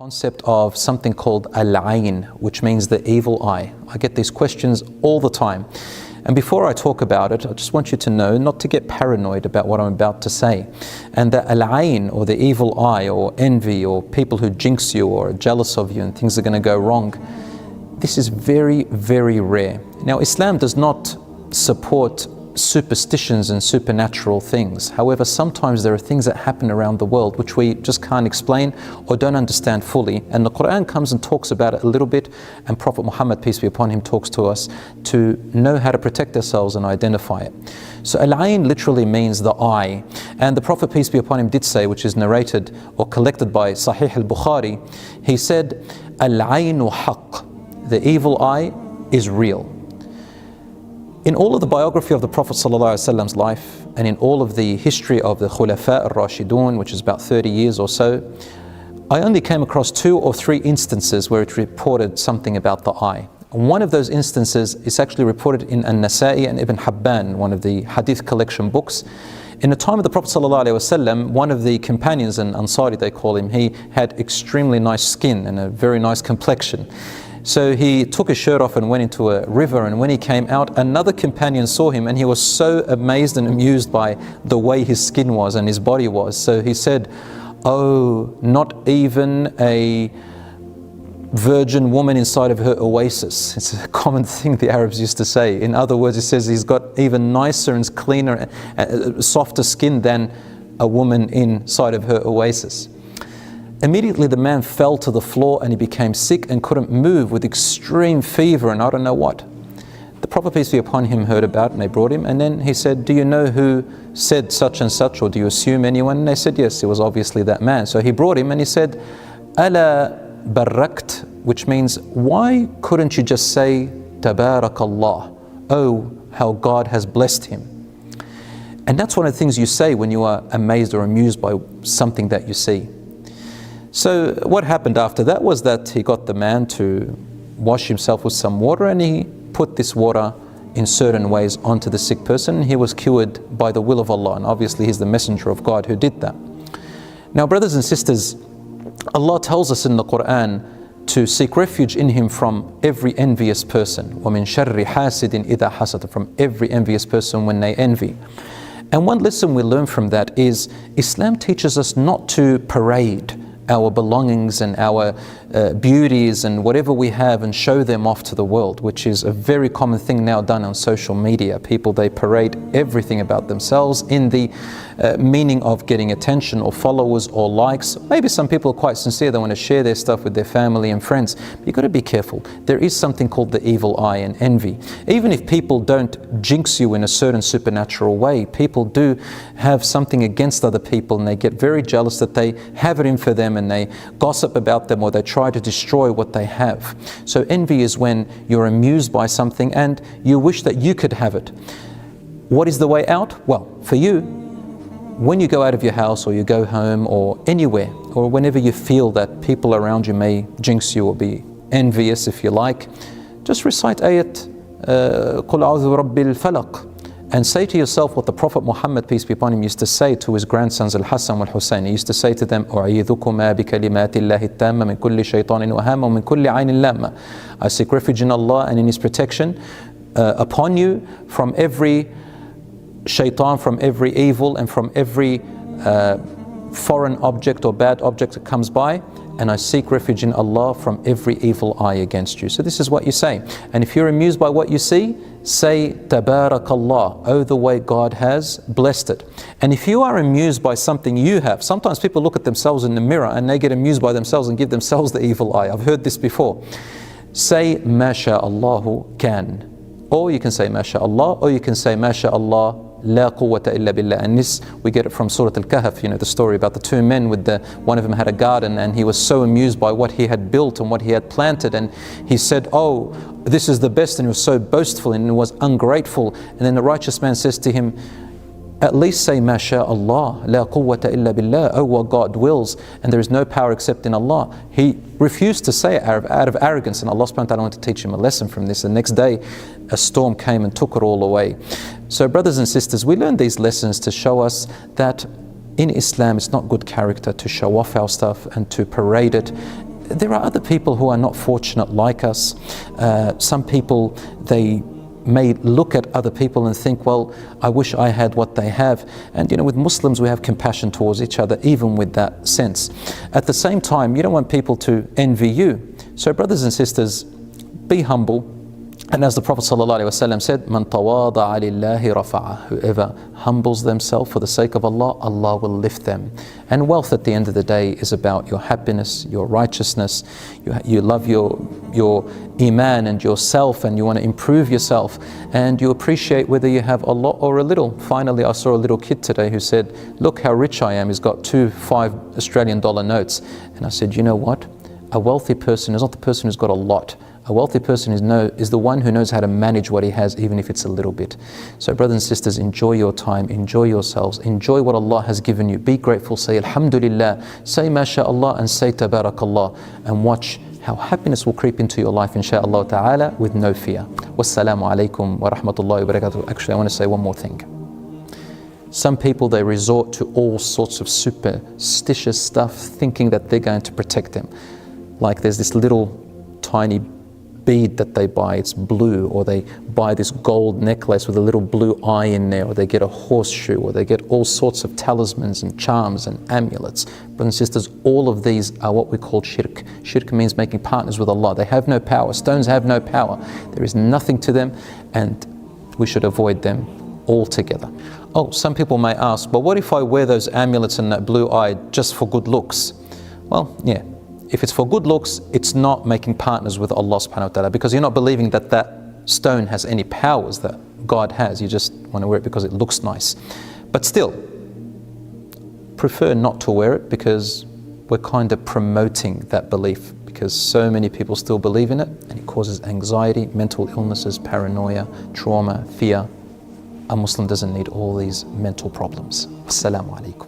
Concept of something called al-ayn, which means the evil eye. I get these questions all the time. And before I talk about it, I just want you to know not to get paranoid about what I'm about to say. And that al-ayn, or the evil eye, or envy, or people who jinx you or are jealous of you and things are going to go wrong, this is very, very rare. Now, Islam does not support superstitions and supernatural things. However, sometimes there are things that happen around the world which we just can't explain or don't understand fully. And the Quran comes and talks about it a little bit, and Prophet Muhammad, peace be upon him, talks to us to know how to protect ourselves and identify it. So al-ayn literally means the eye. And the Prophet, peace be upon him, did say, which is narrated or collected by Sahih al-Bukhari, he said, al-aynu haqq, the evil eye is real. In all of the biography of the Prophet ﷺ's life, and in all of the history of the Khulafa al-Rashidun, which is about 30 years or so, I only came across 2 or 3 instances where it reported something about the eye. And one of those instances is actually reported in An-Nasa'i and Ibn Hibban, one of the hadith collection books. In the time of the Prophet ﷺ, one of the companions, an Ansari they call him, he had extremely nice skin and a very nice complexion. So he took his shirt off and went into a river, and when he came out, another companion saw him, and he was so amazed and amused by the way his skin was and his body was. So he said, "Oh, not even a virgin woman inside of her oasis." It's a common thing the Arabs used to say. In other words, he says he's got even nicer and cleaner, softer skin than a woman inside of her oasis. Immediately the man fell to the floor and he became sick and couldn't move with extreme fever and I don't know what. The Prophet, peace be upon him, heard about it and they brought him, and then he said, "Do you know who said such and such, or do you assume anyone?" And they said yes, it was obviously that man. So he brought him and he said, "Ala barakt," which means, why couldn't you just say Tabarakallah, oh how God has blessed him? And that's one of the things you say when you are amazed or amused by something that you see. So what happened after that was that he got the man to wash himself with some water, and he put this water in certain ways onto the sick person. He was cured by the will of Allah, and obviously he's the messenger of God who did that. Now, brothers and sisters, Allah tells us in the Quran to seek refuge in Him from every envious person. وَمِن شَرِّ حَاسِدٍ إِذَا حَسَدَ, from every envious person when they envy. And one lesson we learn from that is Islam teaches us not to parade our belongings and our beauties and whatever we have and show them off to the world, which is a very common thing now done on social media. People, they parade everything about themselves in the meaning of getting attention or followers or likes. Maybe some people are quite sincere, they want to share their stuff with their family and friends, but you've got to be careful. There is something called the evil eye and envy. Even if people don't jinx you in a certain supernatural way, people do have something against other people and they get very jealous that they have it in for them, and they gossip about them or they try to destroy what they have. So envy is when you're amused by something and you wish that you could have it. What is the way out? Well, for you, when you go out of your house or you go home or anywhere, or whenever you feel that people around you may jinx you or be envious, if you like, just recite ayat قُلْ أَعُوذُ بِرَبِّ الْفَلَقِ, and say to yourself what the Prophet Muhammad, peace be upon him, used to say to his grandsons Al-Hassan wal-Hussein. He used to say to them, أُعِيذُكُمَا بِكَلِمَاتِ اللَّهِ التَّامَّةِ مِنْ كُلِّ شَيْطَانٍ وَهَامٍ وَمِنْ كُلِّ عَيْنٍ لَامَّةٍ. I seek refuge in Allah and in His protection upon you from every shaitan, from every evil, and from every foreign object or bad object that comes by, and I seek refuge in Allah from every evil eye against you. So this is what you say. And if you're amused by what you see, say Tabarakallah, oh the way God has blessed it. And if you are amused by something you have, sometimes people look at themselves in the mirror and they get amused by themselves and give themselves the evil eye. I've heard this before. Say MashaAllahu can. Or you can say MashaAllah, or you can say MashaAllah La quwwata illa billah. And this, we get it from Surah Al-Kahf, you know, the story about the 2 men with one of them had a garden, and he was so amused by what he had built and what he had planted, and he said, "Oh, this is the best," and he was so boastful and he was ungrateful. And then the righteous man says to him, "At least say MashaAllah, La quwwata illa billah, oh what God wills, and there is no power except in Allah." He refused to say it out of arrogance, and Allah subhanahu wa ta'ala wanted to teach him a lesson from this. The next day a storm came and took it all away. So brothers and sisters, we learn these lessons to show us that in Islam it's not good character to show off our stuff and to parade it. there are other people who are not fortunate like us. Some people, they may look at other people and think, well, I wish I had what they have. And with Muslims, we have compassion towards each other, even with that sense. At the same time, you don't want people to envy you. So brothers and sisters, be humble. And as the Prophet ﷺ said, "Man tawada'a lillahi rafa'ah." Whoever humbles themselves for the sake of Allah, Allah will lift them. And wealth at the end of the day is about your happiness, your righteousness. You love your iman and yourself, and you want to improve yourself, and you appreciate whether you have a lot or a little. Finally, I saw a little kid today who said, "Look how rich I am." He's got 2 5 Australian dollar notes. And I said, you know what? A wealthy person is not the person who's got a lot. A wealthy person is the one who knows how to manage what he has, even if it's a little bit. So brothers and sisters, enjoy your time, enjoy yourselves, enjoy what Allah has given you. Be grateful, say Alhamdulillah, say MashaAllah, and say Tabarakallah, and watch how happiness will creep into your life, inshaAllah ta'ala, with no fear. Wassalamu alaikum wa rahmatullahi wa barakatuh. Actually, I want to say one more thing. Some people, they resort to all sorts of superstitious stuff, thinking that they're going to protect them. Like there's this little tiny bead that they buy, it's blue, or they buy this gold necklace with a little blue eye in there, or they get a horseshoe, or they get all sorts of talismans and charms and amulets. Brothers and sisters, all of these are what we call shirk. Shirk means making partners with Allah. They have no power. Stones have no power. There is nothing to them, and we should avoid them altogether. Oh, some people may ask, but what if I wear those amulets and that blue eye just for good looks? Well, yeah. If it's for good looks, it's not making partners with Allah subhanahu wa ta'ala, because you're not believing that that stone has any powers that God has. You just want to wear it because it looks nice. But still, prefer not to wear it, because we're kind of promoting that belief, because so many people still believe in it, and it causes anxiety, mental illnesses, paranoia, trauma, fear. A Muslim doesn't need all these mental problems. Assalamu alaikum.